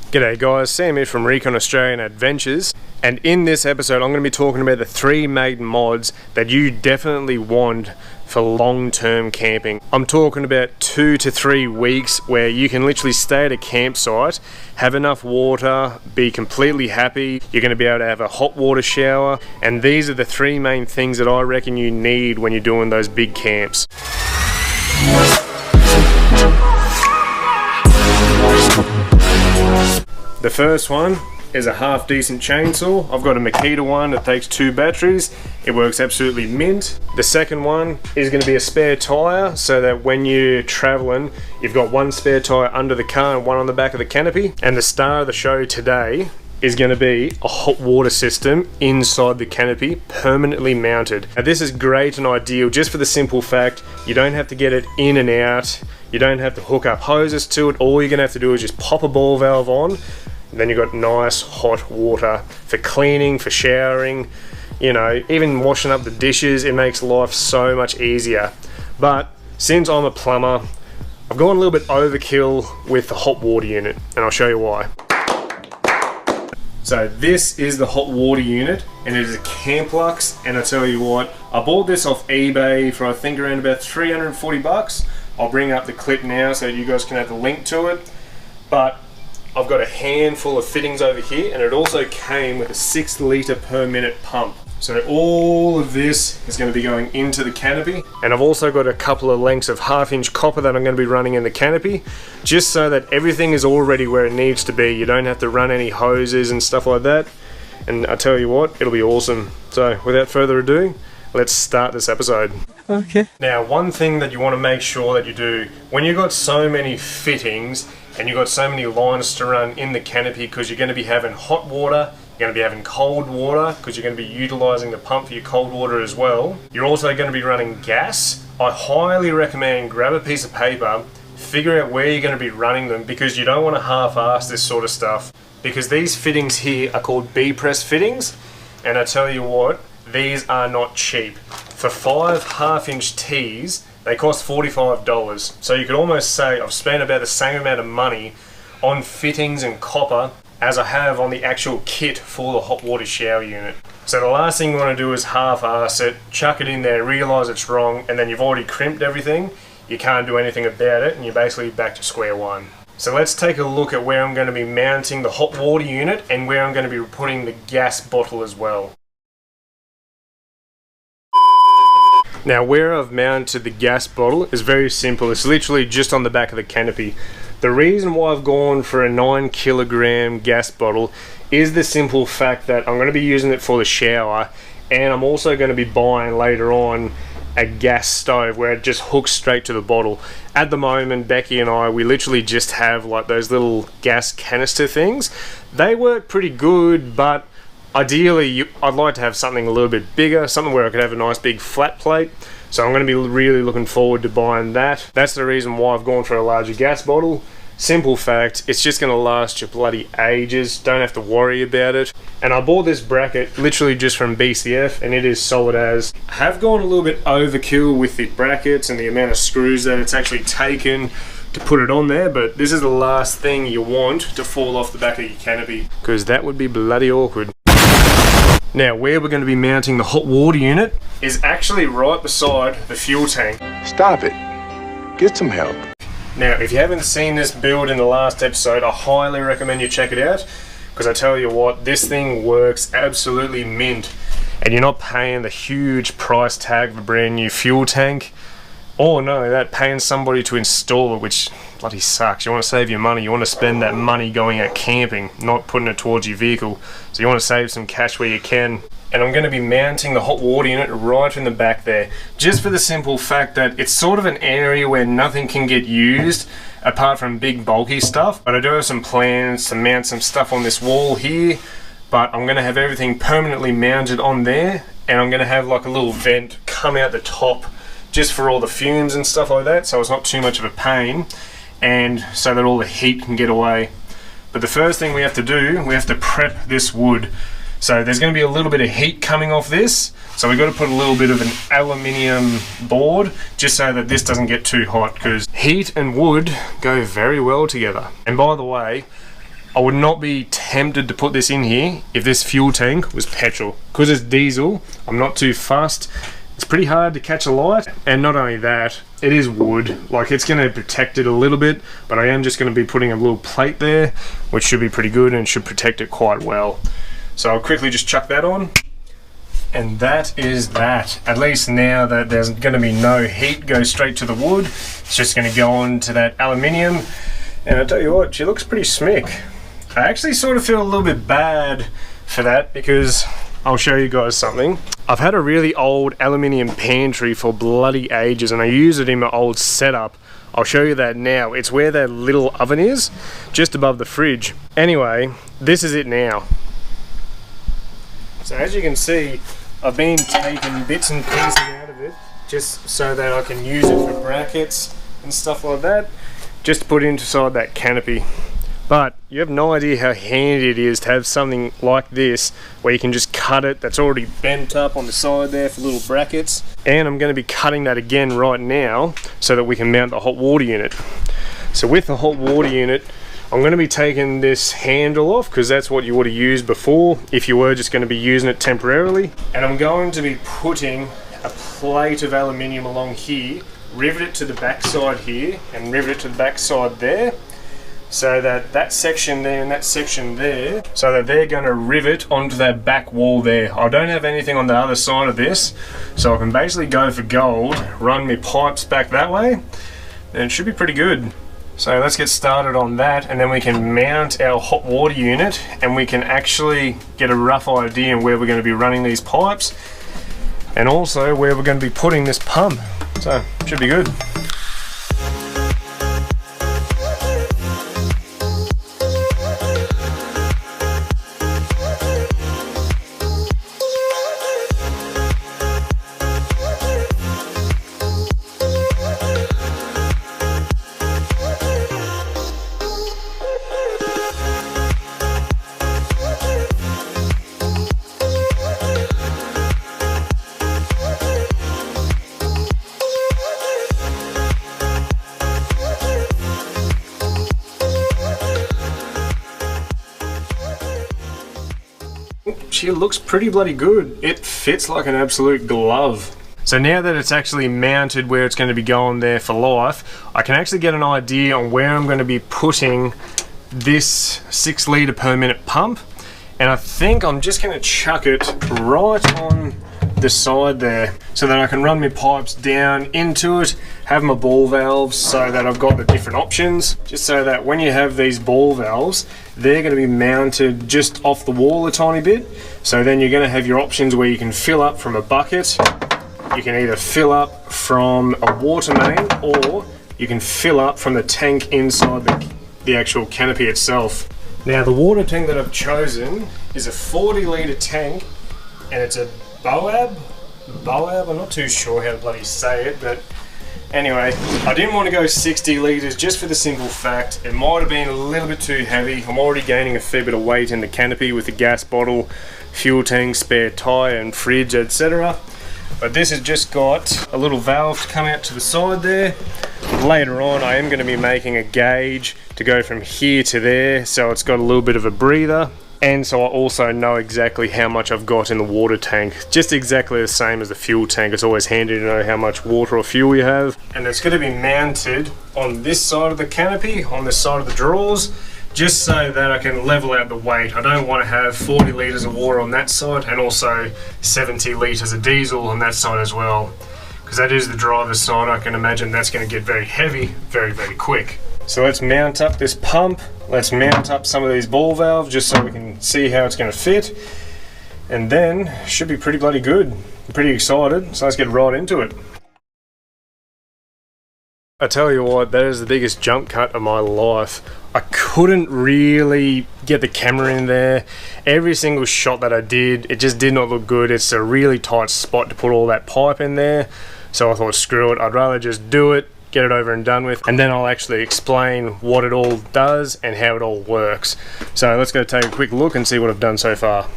G'day guys, Sam here from Recon Australian Adventures, and in this episode I'm going to be talking about the 3 main mods that you definitely want for long-term camping. I'm talking about 2 to 3 weeks where you can literally stay at a campsite, have enough water, be completely happy, you're going to be able to have a hot water shower, and these are the 3 main things that I reckon you need when you're doing those big camps. The first one is a half decent chainsaw. I've got a Makita one that takes 2 batteries. It works absolutely mint. The second one is going to be a spare tyre, so that when you're traveling, you've got 1 spare tyre under the car and 1 on the back of the canopy. And the star of the show today is going to be a hot water system inside the canopy, permanently mounted. Now this is great and ideal just for the simple fact you don't have to get it in and out, you don't have to hook up hoses to it. All you're going to have to do is just pop a ball valve on, and then you've got nice hot water for cleaning, for showering, you know, even washing up the dishes. It makes life so much easier. But since I'm a plumber, I've gone a little bit overkill with the hot water unit, and I'll show you why. So this is the hot water unit, and it is a Camplux, and I tell you what, I bought this off eBay for I think around about 340 bucks. I'll bring up the clip now so you guys can have the link to it. But I've got a handful of fittings over here, and it also came with a 6 litre per minute pump. So all of this is going to be going into the canopy, and I've also got a couple of lengths of 1/2-inch copper that I'm going to be running in the canopy, just so that everything is already where it needs to be. You don't have to run any hoses and stuff like that, and I tell you what, it'll be awesome. So without further ado, let's start this episode. Okay. Now, one thing that you want to make sure that you do, when you've got so many fittings and you've got so many lines to run in the canopy, because you're going to be having hot water, you're going to be having cold water, because you're going to be utilising the pump for your cold water as well. You're also going to be running gas. I highly recommend grab a piece of paper, figure out where you're going to be running them, because you don't want to half-ass this sort of stuff. Because these fittings here are called B-press fittings, and I tell you what, these are not cheap. For 5 1/2-inch tees, they cost $45. So you could almost say I've spent about the same amount of money on fittings and copper as I have on the actual kit for the hot water shower unit. So the last thing you want to do is half-ass it, chuck it in there, realise it's wrong, and then you've already crimped everything, you can't do anything about it, and you're basically back to square one. So let's take a look at where I'm going to be mounting the hot water unit and where I'm going to be putting the gas bottle as well. Now where I've mounted the gas bottle is very simple. It's literally just on the back of the canopy. The reason why I've gone for a 9 kilogram gas bottle is the simple fact that I'm going to be using it for the shower, and I'm also going to be buying later on a gas stove where it just hooks straight to the bottle. At the moment, Becky and I, we literally just have like those little gas canister things. They work pretty good, but ideally, I'd like to have something a little bit bigger, something where I could have a nice big flat plate. So I'm going to be really looking forward to buying that. That's the reason why I've gone for a larger gas bottle. Simple fact, it's just going to last you bloody ages. Don't have to worry about it. And I bought this bracket literally just from BCF, and it is solid as. I have gone a little bit overkill with the brackets and the amount of screws that it's actually taken to put it on there, but this is the last thing you want to fall off the back of your canopy, because that would be bloody awkward. Now where we're going to be mounting the hot water unit is actually right beside the fuel tank. Stop it. Get some help. Now if you haven't seen this build in the last episode, I highly recommend you check it out, because I tell you what, this thing works absolutely mint, and you're not paying the huge price tag of a brand new fuel tank. Or no, that paying somebody to install it, which bloody sucks. You want to save your money, you want to spend that money going out camping, not putting it towards your vehicle. So you want to save some cash where you can. And I'm going to be mounting the hot water unit right in the back there, just for the simple fact that it's sort of an area where nothing can get used apart from big bulky stuff. But I do have some plans to mount some stuff on this wall here, but I'm going to have everything permanently mounted on there, and I'm going to have like a little vent come out the top just for all the fumes and stuff like that, so it's not too much of a pain, and so that all the heat can get away. But the first thing we have to do, we have to prep this wood. So there's going to be a little bit of heat coming off this, so we've got to put a little bit of an aluminium board just so that this doesn't get too hot, because heat and wood go very well together. And by the way, I would not be tempted to put this in here if this fuel tank was petrol. Because it's diesel, I'm not too fussed. It's pretty hard to catch a light, and not only that, it is wood. Like, it's going to protect it a little bit, but I am just going to be putting a little plate there, which should be pretty good and should protect it quite well. So I'll quickly just chuck that on, and that is that. At least now that there's going to be no heat go straight to the wood, it's just going to go on to that aluminium, and I'll tell you what, she looks pretty smick. I actually sort of feel a little bit bad for that, because I'll show you guys something. I've had a really old aluminium pantry for bloody ages, and I use it in my old setup. I'll show you that now. It's where that little oven is, just above the fridge. Anyway, this is it now. So as you can see, I've been taking bits and pieces out of it just so that I can use it for brackets and stuff like that, just to put inside that canopy. But you have no idea how handy it is to have something like this where you can just cut it, that's already bent up on the side there for little brackets. And I'm going to be cutting that again right now so that we can mount the hot water unit. So with the hot water unit, I'm going to be taking this handle off, because that's what you would have used before if you were just going to be using it temporarily. And I'm going to be putting a plate of aluminium along here, rivet it to the back side here and rivet it to the back side there, so that that section there and that section there, so that they're going to rivet onto that back wall there. I don't have anything on the other side of this, so I can basically go for gold, run my pipes back that way, and it should be pretty good. So let's get started on that, and then we can mount our hot water unit, and we can actually get a rough idea on where we're going to be running these pipes, and also where we're going to be putting this pump. So should be good. She looks pretty bloody good. It fits like an absolute glove. So now that it's actually mounted where it's going to be going there for life, I can actually get an idea on where I'm going to be putting this 6 litre per minute pump. And I think I'm just going to chuck it right on the side there so that I can run my pipes down into it, have my ball valves so that I've got the different options, just so that when you have these ball valves, they're going to be mounted just off the wall a tiny bit. So then you're going to have your options where you can fill up from a bucket, you can either fill up from a water main, or you can fill up from the tank inside the actual canopy itself. Now the water tank that I've chosen is a 40 litre tank, and it's a Boab, I'm not too sure how to bloody say it, but anyway, I didn't want to go 60 litres just for the simple fact it might have been a little bit too heavy. I'm already gaining a fair bit of weight in the canopy with the gas bottle, fuel tank, spare tyre and fridge, etc. But this has just got a little valve to come out to the side there. Later on I am going to be making a gauge to go from here to there, so it's got a little bit of a breather. And so I also know exactly how much I've got in the water tank, just exactly the same as the fuel tank. It's always handy to know how much water or fuel you have. And it's going to be mounted on this side of the canopy, on this side of the drawers, just so that I can level out the weight. I don't want to have 40 litres of water on that side and also 70 litres of diesel on that side as well, because that is the driver's side. I can imagine that's going to get very heavy very, very quick. So let's mount up this pump, let's mount up some of these ball valves just so we can see how it's going to fit, and then should be pretty bloody good. I'm pretty excited, so let's get right into it. I tell you what, that is the biggest jump cut of my life. I couldn't really get the camera in there. Every single shot that I did, it just did not look good. It's a really tight spot to put all that pipe in there, so I thought screw it, I'd rather just do it, get it over and done with, and then I'll actually explain what it all does and how it all works. So let's go take a quick look and see what I've done so far.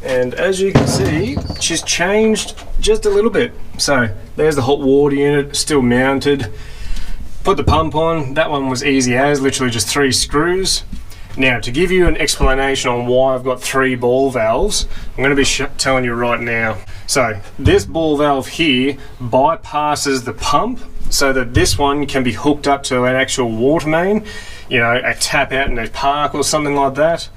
And as you can see, she's changed just a little bit. So there's the hot water unit, still mounted. Put the pump on, that one was easy as, literally just 3 screws. Now, to give you an explanation on why I've got 3 ball valves, I'm going to be telling you right now. So, this ball valve here bypasses the pump so that this one can be hooked up to an actual water main, you know, a tap out in a park or something like that.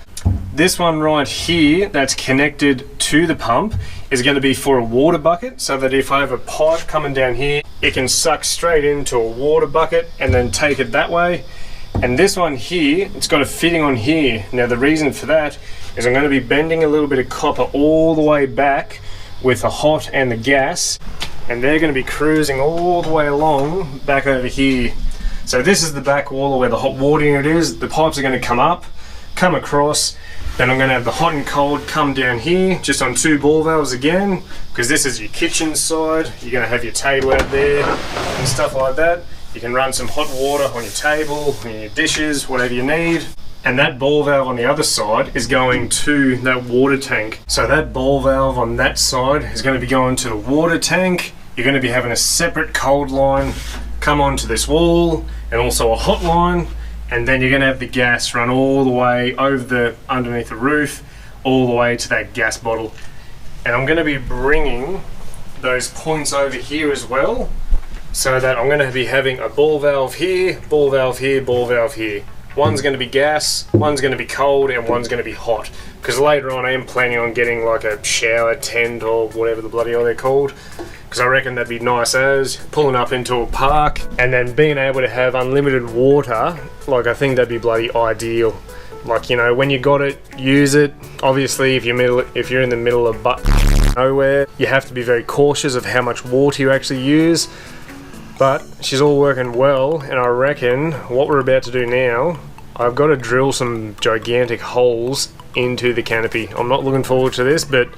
This one right here that's connected to the pump is going to be for a water bucket, so that if I have a pipe coming down here, it can suck straight into a water bucket and then take it that way. And this one here, it's got a fitting on here. Now the reason for that is I'm going to be bending a little bit of copper all the way back with the hot and the gas, and they're going to be cruising all the way along back over here. So this is the back wall where the hot water unit is. The pipes are going to come up, come across, then I'm going to have the hot and cold come down here, just on 2 ball valves again, because this is your kitchen side. You're going to have your table out there and stuff like that. You can run some hot water on your table, in your dishes, whatever you need. And that ball valve on the other side is going to that water tank. So that ball valve on that side is going to be going to the water tank. You're going to be having a separate cold line come onto this wall, and also a hot line. And then you're going to have the gas run all the way over underneath the roof, all the way to that gas bottle. And I'm going to be bringing those points over here as well, so that I'm going to be having a ball valve here, ball valve here, ball valve here. One's going to be gas, one's going to be cold, and one's going to be hot. Because later on I am planning on getting like a shower tent or whatever the bloody hell they're called. Because I reckon that'd be nice as pulling up into a park and then being able to have unlimited water. Like, I think that'd be bloody ideal. Like, you know, when you got it, use it. Obviously, if you're in the middle of nowhere, you have to be very cautious of how much water you actually use. But she's all working well, and I reckon what we're about to do now, I've got to drill some gigantic holes into the canopy. I'm not looking forward to this, but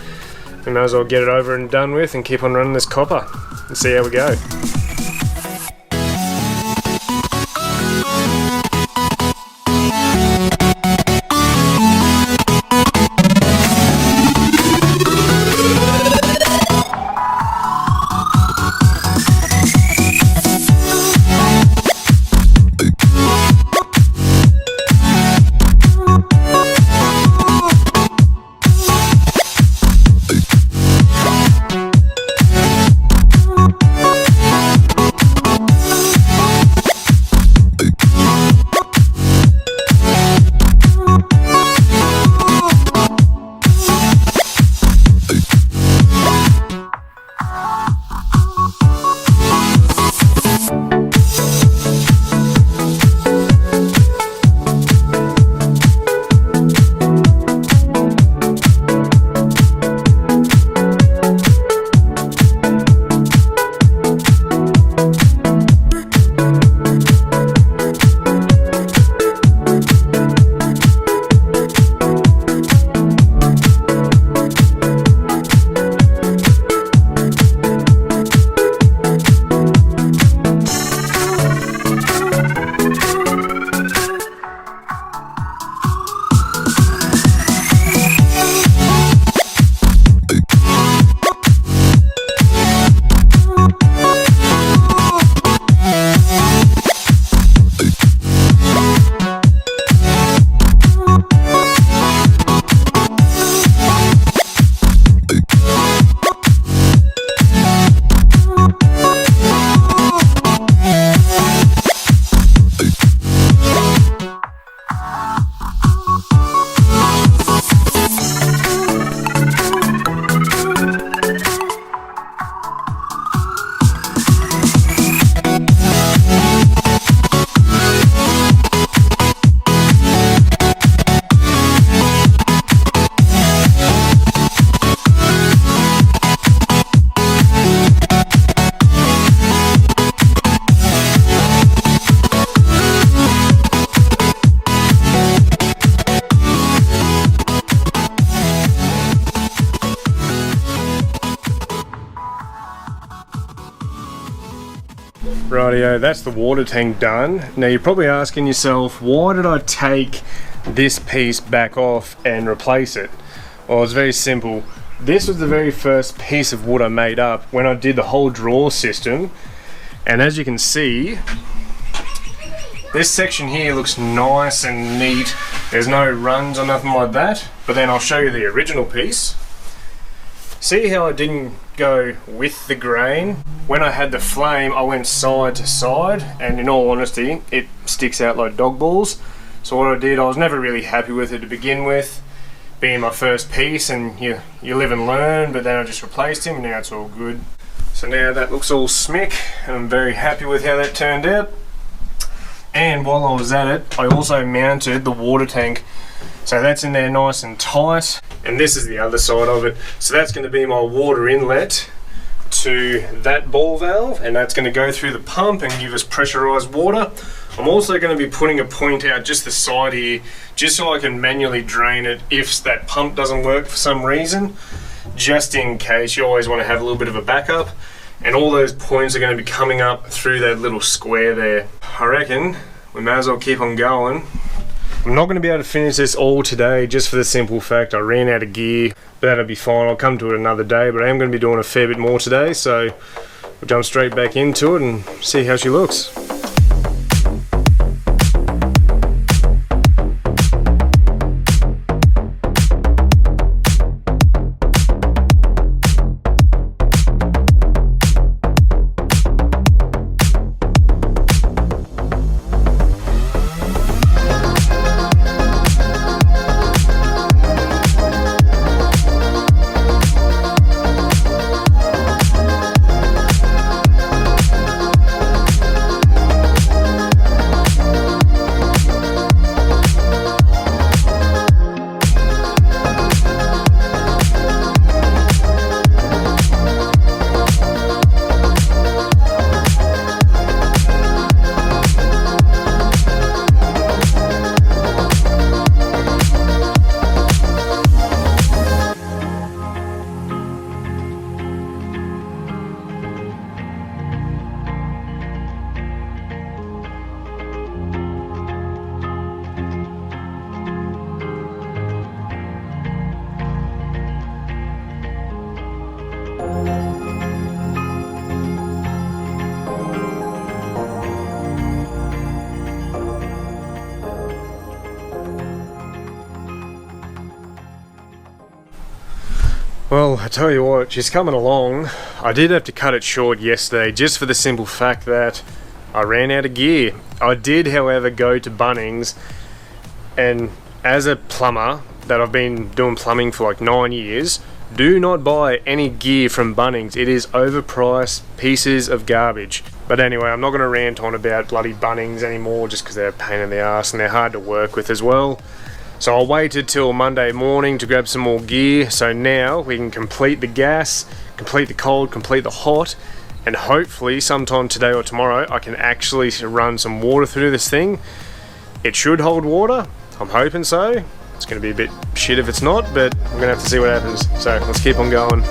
we might as well get it over and done with and keep on running this copper and see how we go. Rightio, that's the water tank done. Now you're probably asking yourself, why did I take this piece back off and replace it? Well, it's very simple. This was the very first piece of wood I made up when I did the whole drawer system. And as you can see, this section here looks nice and neat There's no runs or nothing like that, but then I'll show you the original piece. See how I didn't go with the grain? When I had the flame, I went side to side, and in all honesty, it sticks out like dog balls. So what I did, I was never really happy with it to begin with, being my first piece, and you live and learn, but then I just replaced him, and now it's all good. So now that looks all smick, and I'm very happy with how that turned out. And while I was at it, I also mounted the water tank. So that's in there nice and tight, and this is the other side of it. So that's going to be my water inlet to that ball valve, and that's going to go through the pump and give us pressurized water. I'm also going to be putting a point out just the side here, just so I can manually drain it if that pump doesn't work for some reason, just in case. You always want to have a little bit of a backup, and all those points are going to be coming up through that little square there. I reckon we may as well keep on going. I'm not going to be able to finish this all today, just for the simple fact I ran out of gear, but that'll be fine. I'll come to it another day, but I am going to be doing a fair bit more today, so we'll jump straight back into it and see how she looks. Well, I tell you what, she's coming along. I did have to cut it short yesterday just for the simple fact that I ran out of gear. I did, however, go to Bunnings, and as a plumber that I've been doing plumbing for like 9 years, do not buy any gear from Bunnings. It is overpriced pieces of garbage. But anyway, I'm not going to rant on about bloody Bunnings anymore just because they're a pain in the ass and they're hard to work with as well. So I waited till Monday morning to grab some more gear, so now we can complete the gas, complete the cold, complete the hot, and hopefully sometime today or tomorrow I can actually run some water through this thing. It should hold water, I'm hoping so. It's going to be a bit shit if it's not, but I'm going to have to see what happens. So let's keep on going.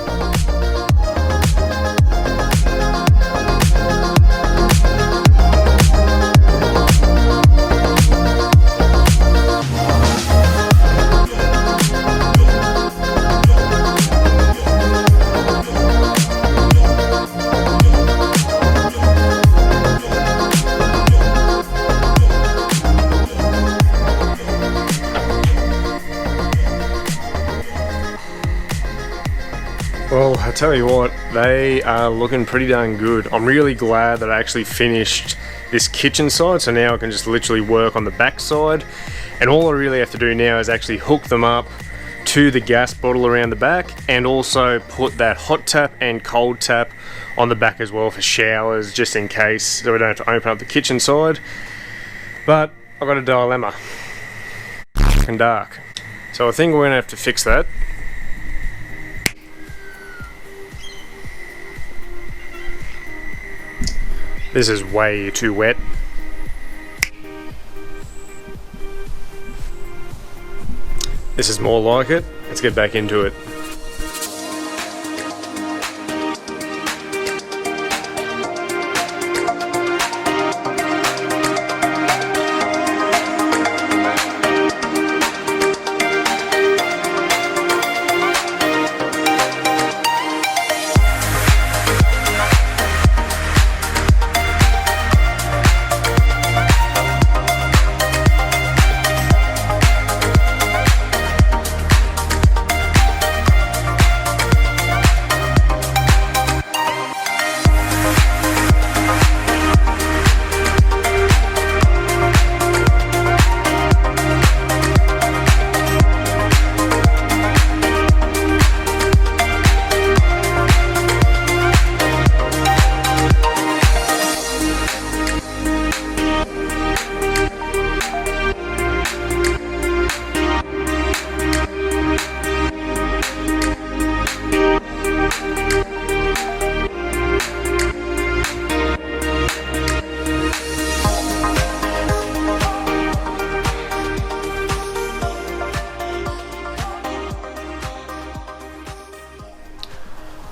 Well, I tell you what, they are looking pretty darn good. I'm really glad that I actually finished this kitchen side, so now I can just literally work on the back side. And all I really have to do now is actually hook them up to the gas bottle around the back, and also put that hot tap and cold tap on the back as well for showers, just in case, so we don't have to open up the kitchen side. But I've got a dilemma. Fucking dark. So I think we're gonna have to fix that. This is way too wet. This is more like it. Let's get back into it.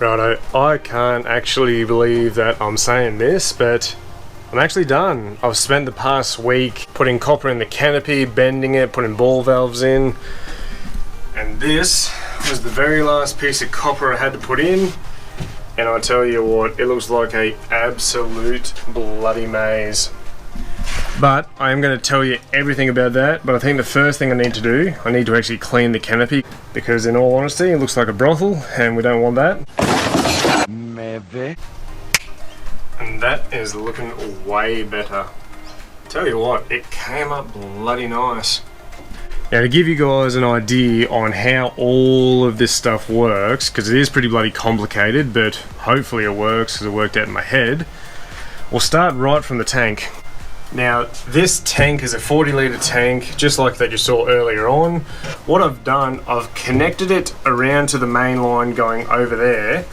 Righto, I can't actually believe that I'm saying this, but I'm actually done. I've spent the past week putting copper in the canopy, bending it, putting ball valves in, and this was the very last piece of copper I had to put in, and I tell you what, it looks like a absolute bloody maze. But I am going to tell you everything about that, but I think the first thing I need to do, I need to actually clean the canopy, because in all honesty it looks like a brothel and we don't want that. Maybe. And that is looking way better. Tell you what, it came up bloody nice. Now to give you guys an idea on how all of this stuff works, because it is pretty bloody complicated, but hopefully it works because it worked out in my head, we'll start right from the tank. Now this tank is a 40 litre tank, just like that you saw earlier on. What I've done, I've connected it around to the main line going over there,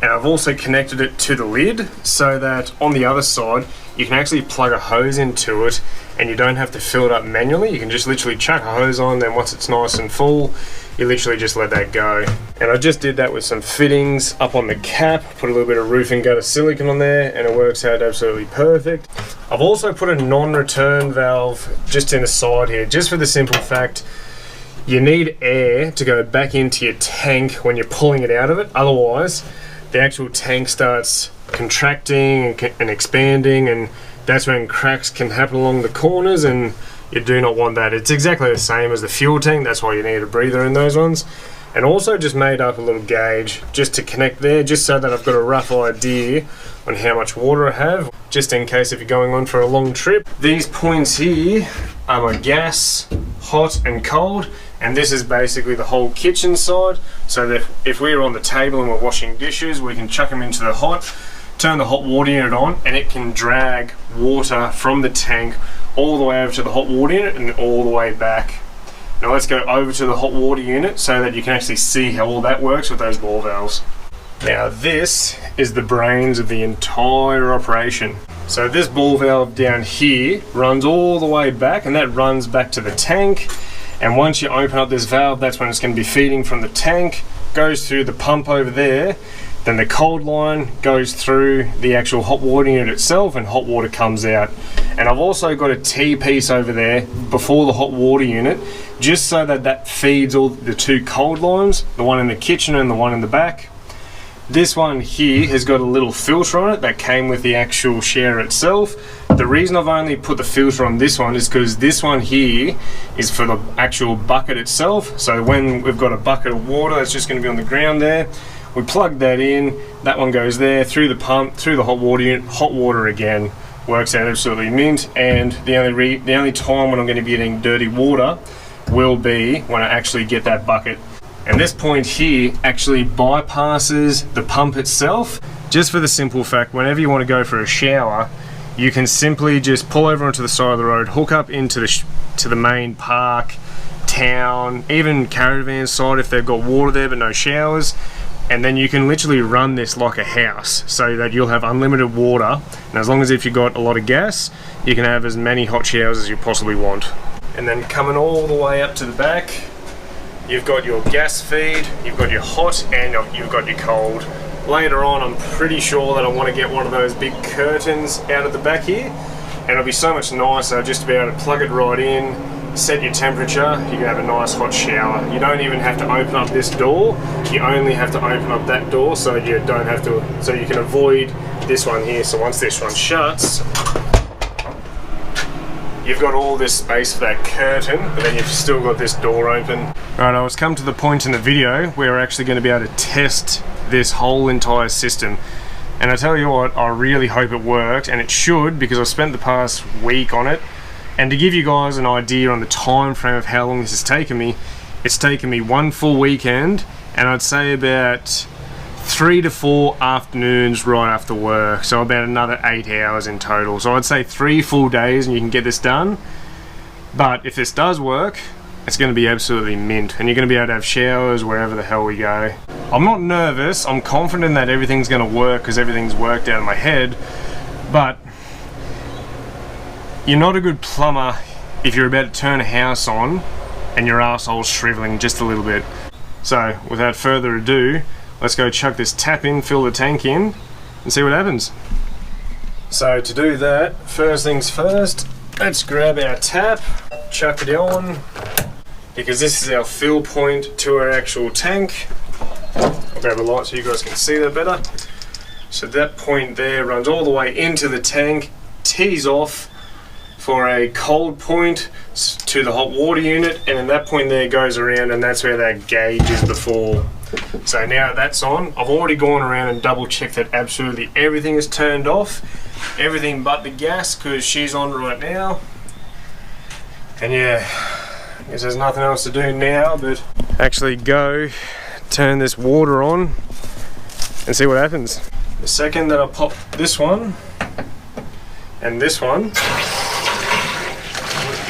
and I've also connected it to the lid so that on the other side you can actually plug a hose into it and you don't have to fill it up manually. You can just literally chuck a hose on, then once it's nice and full, you literally just let that go. And I just did that with some fittings up on the cap, put a little bit of roofing gutter silicone on there, and it works out absolutely perfect. I've also put a non-return valve just in the side here, just for the simple fact you need air to go back into your tank when you're pulling it out of it. Otherwise, the actual tank starts contracting and expanding, and that's when cracks can happen along the corners, and you do not want that. It's exactly the same as the fuel tank, that's why you need a breather in those ones. And also just made up a little gauge just to connect there, just so that I've got a rough idea on how much water I have, just in case if you're going on for a long trip. These points here are my gas, hot and cold, and this is basically the whole kitchen side, so that if we're on the table and we're washing dishes, we can chuck them into the hot, turn the hot water unit on, and it can drag water from the tank all the way over to the hot water unit and all the way back. Now let's go over to the hot water unit so that you can actually see how all that works with those ball valves. Now this is the brains of the entire operation. So this ball valve down here runs all the way back, and that runs back to the tank, and once you open up this valve, that's when it's going to be feeding from the tank, goes through the pump over there, then the cold line goes through the actual hot water unit itself, and hot water comes out. And I've also got a T-piece over there before the hot water unit, just so that that feeds all the two cold lines, the one in the kitchen and the one in the back. This one here has got a little filter on it that came with the actual shower itself. The reason I've only put the filter on this one is because this one here is for the actual bucket itself. So when we've got a bucket of water that's just going to be on the ground there, we plug that in, that one goes there, through the pump, through the hot water unit, hot water again. Works out absolutely mint, and the only time when I'm going to be getting dirty water will be when I actually get that bucket. And this point here actually bypasses the pump itself, just for the simple fact whenever you want to go for a shower, you can simply just pull over onto the side of the road, hook up into the main park, town, even caravan side if they've got water there but no showers, and then you can literally run this like a house so that you'll have unlimited water, and as long as if you've got a lot of gas, you can have as many hot showers as you possibly want. And then coming all the way up to the back, you've got your gas feed, you've got your hot, and you've got your cold. Later on, I'm pretty sure that I want to get one of those big curtains out of the back here, and it'll be so much nicer just to be able to plug it right in, set your temperature, you can have a nice hot shower. You don't even have to open up this door, you only have to open up that door so you don't have to, so you can avoid this one here. So once this one shuts, you've got all this space for that curtain, but then you've still got this door open. Right, I was come to the point in the video where we're actually going to be able to test this whole entire system. And I tell you what, I really hope it worked, and it should, because I've spent the past week on it. And to give you guys an idea on the time frame of how long this has taken me, it's taken me one full weekend, and I'd say about 3 to 4 afternoons right after work, so about another 8 hours in total. So I'd say 3 full days and you can get this done. But if this does work, it's going to be absolutely mint, and you're going to be able to have showers wherever the hell we go. I'm not nervous, I'm confident that everything's going to work because everything's worked out in my head, but you're not a good plumber if you're about to turn a house on and your arsehole's shriveling just a little bit. So without further ado, let's go chuck this tap in, fill the tank in, and see what happens. So to do that, first things first, let's grab our tap, chuck it on, because this is our fill point to our actual tank. I'll grab a light so you guys can see that better. So that point there runs all the way into the tank, tees off for a cold point to the hot water unit, and then that point there goes around, and that's where that gauge is before. So now that's on, I've already gone around and double checked that absolutely everything is turned off, everything but the gas, because she's on right now. And yeah, I guess there's nothing else to do now but actually go turn this water on and see what happens. The second that I pop this one and this one, you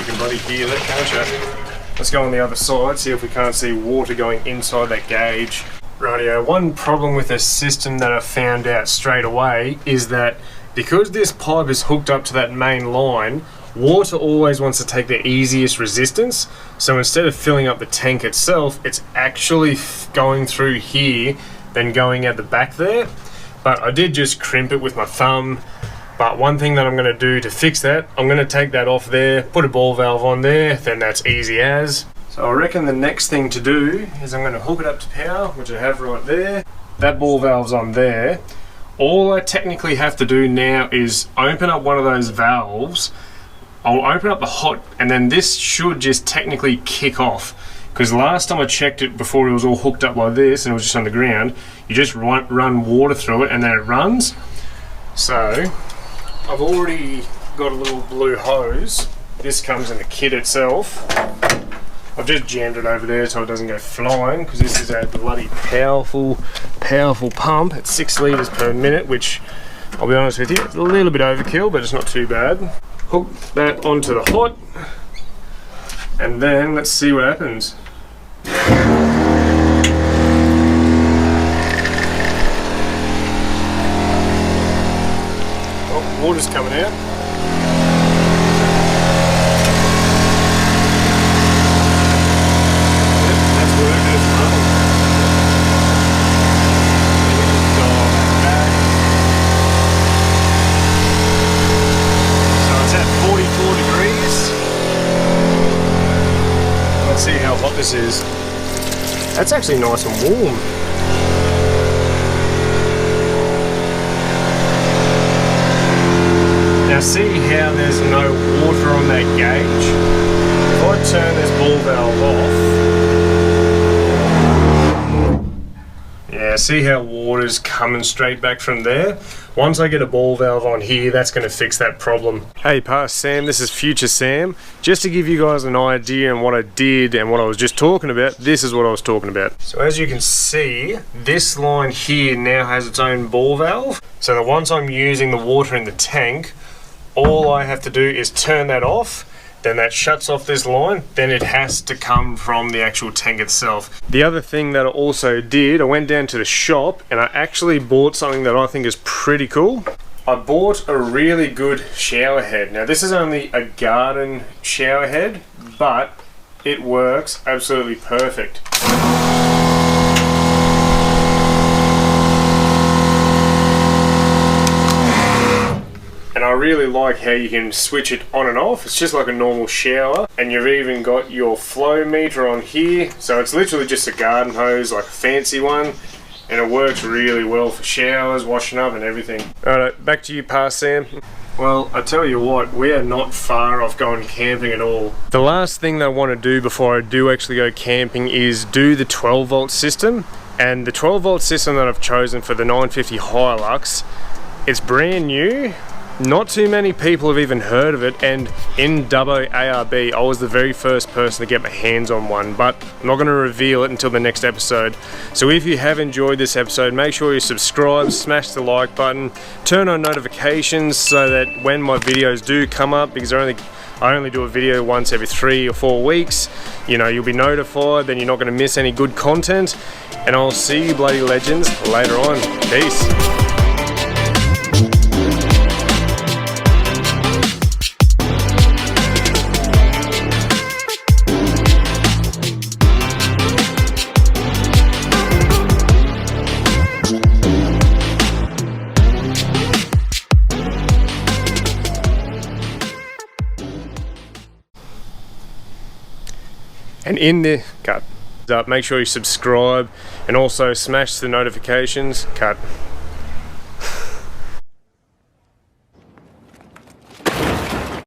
can bloody hear that, can't you? Let's go on the other side, see if we can't see water going inside that gauge. Rightio, one problem with this system that I found out straight away is that because this pipe is hooked up to that main line, water always wants to take the easiest resistance. So instead of filling up the tank itself, it's actually going through here, then going out the back there. But I did just crimp it with my thumb. But one thing that I'm going to do to fix that, I'm going to take that off there, put a ball valve on there, then that's easy as. So I reckon the next thing to do is I'm going to hook it up to power, which I have right there. That ball valve's on there. All I technically have to do now is open up one of those valves. I'll open up the hot, and then this should just technically kick off. Because last time I checked it before it was all hooked up like this and it was just on the ground, you just run water through it and then it runs. So I've already got a little blue hose. This comes in the kit itself. I've just jammed it over there so it doesn't go flying, because this is a bloody powerful pump. It's 6 litres per minute, which I'll be honest with you, it's a little bit overkill, but it's not too bad. Hook that onto the hot, and then let's see what happens. Oh, water's coming out. Yep, that's working, it's running. So it's at 44 degrees. Let's see how hot this is. That's actually nice and warm. Now see how there's no water on that gauge? If I turn this ball valve off, yeah, see how water's coming straight back from there? Once I get a ball valve on here, that's going to fix that problem. Hey, past Sam, this is future Sam. Just to give you guys an idea on what I did and what I was just talking about, this is what I was talking about. So as you can see, this line here now has its own ball valve. So that once I'm using the water in the tank, all I have to do is turn that off. Then that shuts off this line, then it has to come from the actual tank itself. The other thing that I also did, I went down to the shop and I actually bought something that I think is pretty cool. I bought a really good shower head. Now this is only a garden shower head, but it works absolutely perfect. And I really like how you can switch it on and off. It's just like a normal shower, and you've even got your flow meter on here. So it's literally just a garden hose, like a fancy one, and it works really well for showers, washing up and everything. Alright, back to you, past Sam. Well, I tell you what, we are not far off going camping at all. The last thing that I want to do before I do actually go camping is do the 12 volt system. And the 12 volt system that I've chosen for the 950 Hilux, it's brand new. Not too many people have even heard of it, and in Dubbo ARB I was the very first person to get my hands on one, but I'm not going to reveal it until the next episode. So if you have enjoyed this episode, make sure you subscribe, smash the like button, turn on notifications so that when my videos do come up, because I only do a video once every 3 or 4 weeks, you know, you'll be notified, then you're not going to miss any good content, and I'll see you bloody legends later on. Peace. And in the cut up, make sure you subscribe and also smash the notifications. Cut.